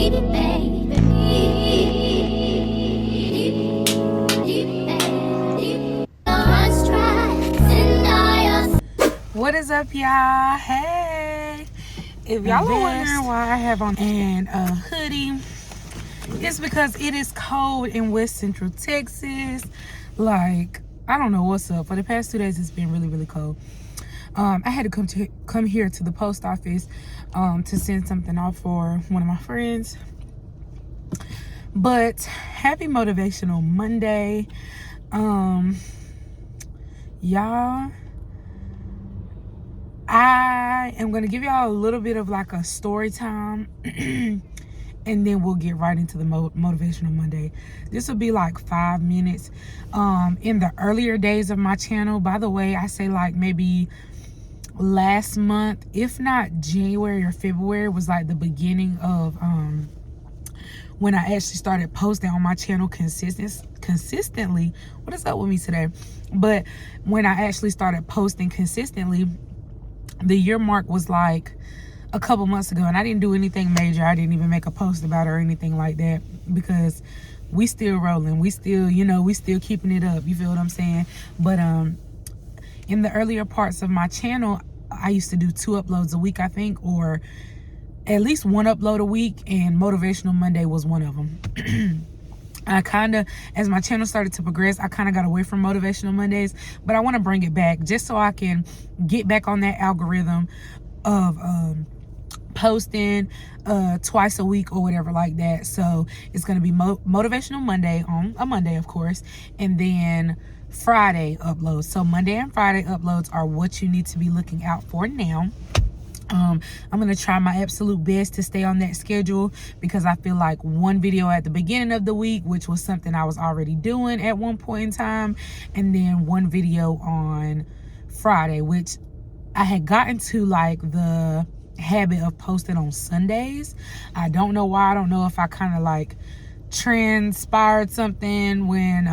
What is up, y'all? Hey, if y'all are wondering why I have on a hoodie, it's because it is cold in West Central Texas. Like, I don't know what's up. For the past 2 days, it's been really, really cold. I had to come here to the post office to send something off for one of my friends. But happy Motivational Monday, y'all. I am going to give y'all a little bit of like a story time and then we'll get right into the Motivational Monday. This will be like 5 minutes. In the earlier days of my channel, by the way, I say like maybe last month, if not January or February, was like the beginning of when I actually started posting on my channel consistently. What is up with me today? But when I actually started posting consistently, the year mark was like a couple months ago, and I didn't do anything major. I didn't even make a post about it or anything like that, because we still rolling. We still, we still keeping it up. You feel what I'm saying? But in the earlier parts of my channel, I used to do 2 uploads a week, I think, or at least 1 upload a week, and Motivational Monday was one of them. I kind of, as my channel started to progress, I kind of got away from Motivational Mondays, but I want to bring it back just so I can get back on that algorithm of posting twice a week or whatever like that. So it's going to be Motivational Monday on a Monday, of course, and then Friday uploads. So Monday and Friday uploads are what you need to be looking out for now. I'm going to try my absolute best to stay on that schedule, because I feel like 1 video at the beginning of the week, which was something I was already doing at one point in time, and then 1 video on Friday, which I had gotten to like the habit of posting on Sundays. I don't know why. I don't know if I kind of like transpired something when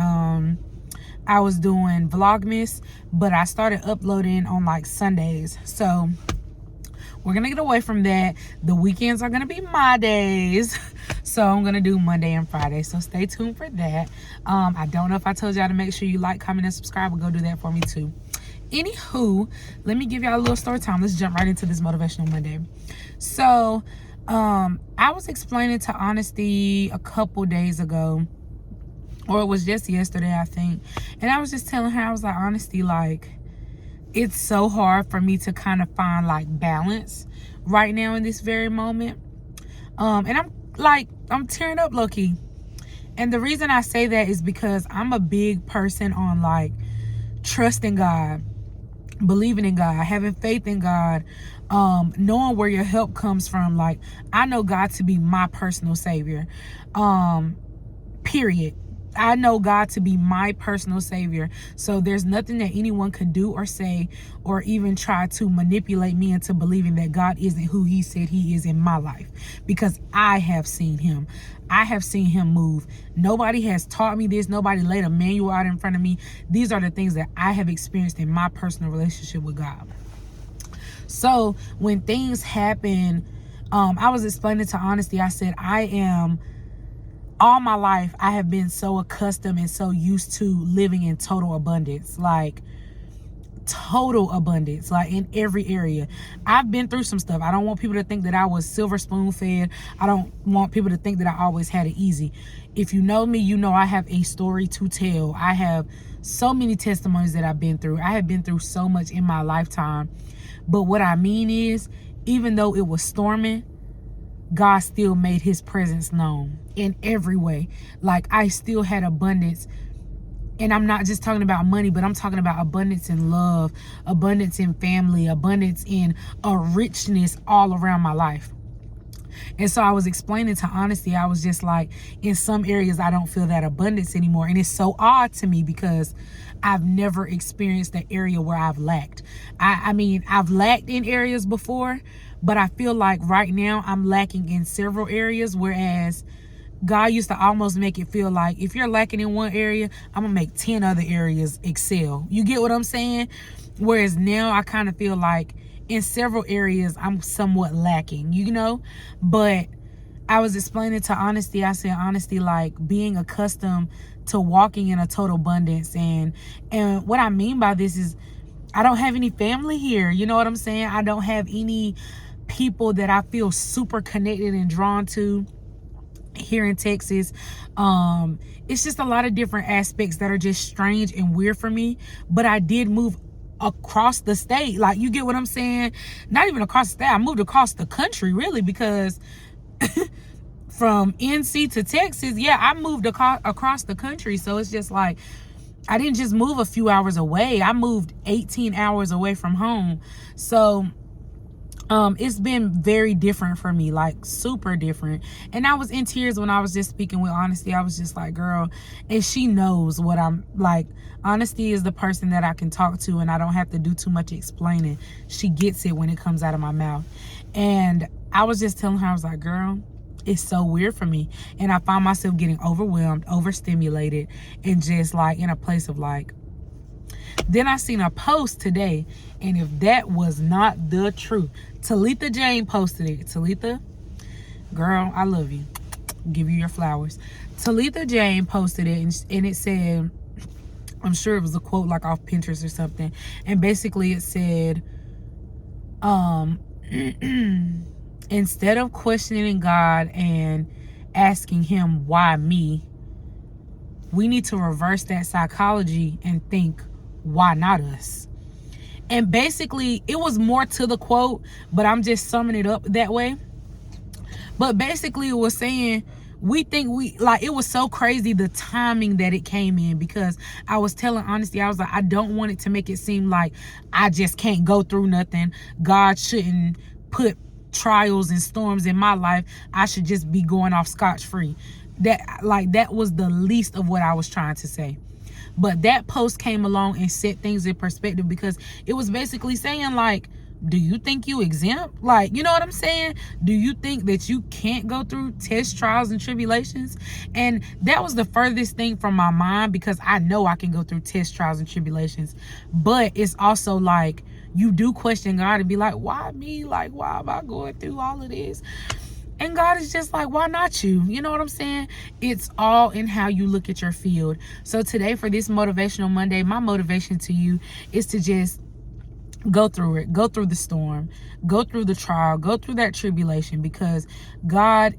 I was doing Vlogmas, but I started uploading on like Sundays. So we're gonna get away from that. The weekends are gonna be my days. So I'm gonna do Monday and Friday. So stay tuned for that. I don't know if I told y'all to make sure you like, comment, and subscribe, but go do that for me too. Anywho, let me give y'all a little story time. Let's jump right into this Motivational Monday. So I was explaining to Honesty a couple days ago, or it was just yesterday, I think. And I was just telling her, I was like, Honesty, like, it's so hard for me to kind of find like balance right now in this very moment. And I'm tearing up low-key. And the reason I say that is because I'm a big person on like trusting God, believing in God, having faith in God, knowing where your help comes from. Like, I know God to be my personal savior. Period. I know God to be my personal savior. So there's nothing that anyone could do or say or even try to manipulate me into believing that God isn't who he said he is in my life, because I have seen him. I have seen him move. Nobody has taught me this. Nobody laid a manual out in front of me. These are the things that I have experienced in my personal relationship with God. So when things happen, I was explaining to Honesty, I said, all my life, I have been so accustomed and so used to living in total abundance, like total abundance, like in every area. I've been through some stuff. I don't want people to think that I was silver spoon fed. I don't want people to think that I always had it easy. If you know me, you know I have a story to tell. I have so many testimonies that I've been through. I have been through so much in my lifetime. But what I mean is, even though it was storming, God still made his presence known in every way. Like, I still had abundance. And I'm not just talking about money, but I'm talking about abundance in love, abundance in family, abundance in a richness all around my life. And so I was explaining to Honesty, I was just like, in some areas, I don't feel that abundance anymore. And it's so odd to me, because I've never experienced the area where I've lacked. I mean, I've lacked in areas before, but I feel like right now I'm lacking in several areas, whereas God used to almost make it feel like if you're lacking in one area, I'm going to make 10 other areas excel. You get what I'm saying? Whereas now I kind of feel like in several areas I'm somewhat lacking, but I was explaining to honesty. I said honesty, like being accustomed to walking in a total abundance. And what I mean by this is I don't have any family here. You know what I'm saying? I don't have any people that I feel super connected and drawn to here in Texas. It's just a lot of different aspects that are just strange and weird for me. But I did move across the state. Like, you get what I'm saying? Not even across the state. I moved across the country, really, because from NC to Texas, yeah, I moved across the country. So it's just like, I didn't just move a few hours away. I moved 18 hours away from home. So it's been very different for me, like super different. And I was in tears when I was just speaking with honesty. I was just like, girl, and she knows what I'm like. Honesty is the person that I can talk to and I don't have to do too much explaining. She gets it when it comes out of my mouth. And I was just telling her, I was like, girl, it's so weird for me. And I found myself getting overwhelmed, overstimulated, and just like in a place of like. Then I seen a post today, and if that was not the truth, Talitha Jane posted it. Talitha, girl, I love you. Give you your flowers. Talitha Jane posted it, and it said, I'm sure it was a quote like off Pinterest or something, and basically it said, instead of questioning God and asking him why me, we need to reverse that psychology and think, why not us? And basically it was more to the quote, but I'm just summing it up that way. But basically it was saying, we think it was so crazy the timing that it came in, because I was telling honesty, I was like, I don't want it to make it seem like I just can't go through nothing. God shouldn't put trials and storms in my life. I should just be going off scotch-free. That was the least of what I was trying to say. But that post came along and set things in perspective, because it was basically saying, like, do you think you exempt? Like, you know what I'm saying? Do you think that you can't go through tests, trials, and tribulations? And that was the furthest thing from my mind, because I know I can go through tests, trials, and tribulations. But it's also like, you do question God and be like, why me? Like, why am I going through all of this? And God is just like, why not you? You know what I'm saying? It's all in how you look at your field. So today, for this Motivational Monday, my motivation to you is to just go through it. Go through the storm. Go through the trial. Go through that tribulation, because God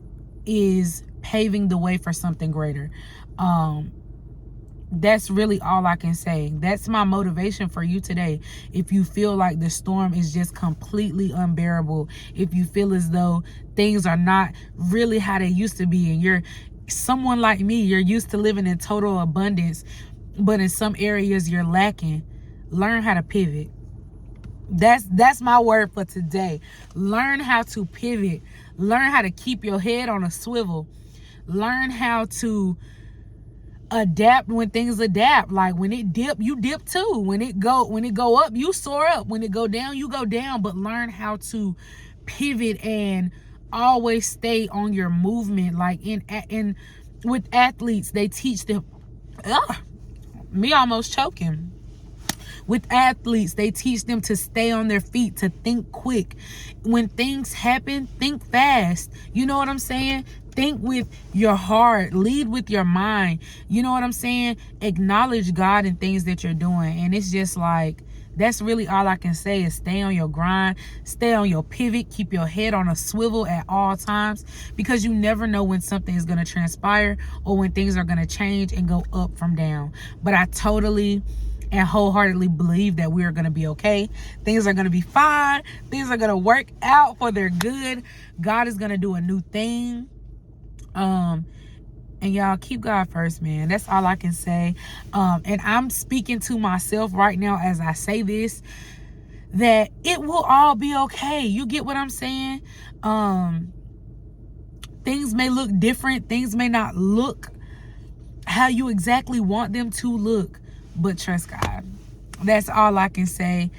is paving the way for something greater. That's really all I can say. That's my motivation for you today. If you feel like the storm is just completely unbearable, if you feel as though things are not really how they used to be, and you're someone like me, you're used to living in total abundance, but in some areas you're lacking, learn how to pivot. That's my word for today. Learn how to pivot. Learn how to keep your head on a swivel. Learn how to adapt when things adapt. Like, when it dip, you dip too. When it go up, you soar up. When it go down, you go down. But learn how to pivot and always stay on your movement. Like in with athletes, they teach them. Me almost choking. With athletes, they teach them to stay on their feet, to think quick. When things happen, think fast. You know what I'm saying? Think with your heart. Lead with your mind. You know what I'm saying? Acknowledge God in things that you're doing. And it's just like, that's really all I can say, is stay on your grind. Stay on your pivot. Keep your head on a swivel at all times, because you never know when something is going to transpire or when things are going to change and go up from down. But I totally and wholeheartedly believe that we are going to be okay. Things are going to be fine. Things are going to work out for their good. God is going to do a new thing. And y'all, keep God first, man. That's all I can say. And I'm speaking to myself right now as I say this, that it will all be okay. You get what I'm saying? Things may look different. Things may not look how you exactly want them to look, but trust God. That's all I can say.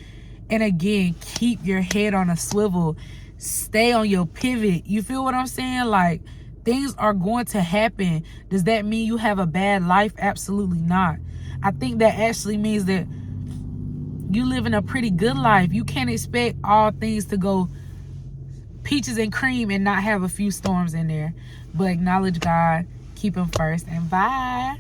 And again, keep your head on a swivel. Stay on your pivot. You feel what I'm saying? Like, things are going to happen. Does that mean you have a bad life? Absolutely not. I think that actually means that you live in a pretty good life. You can't expect all things to go peaches and cream and not have a few storms in there. But acknowledge God, keep him first, and bye.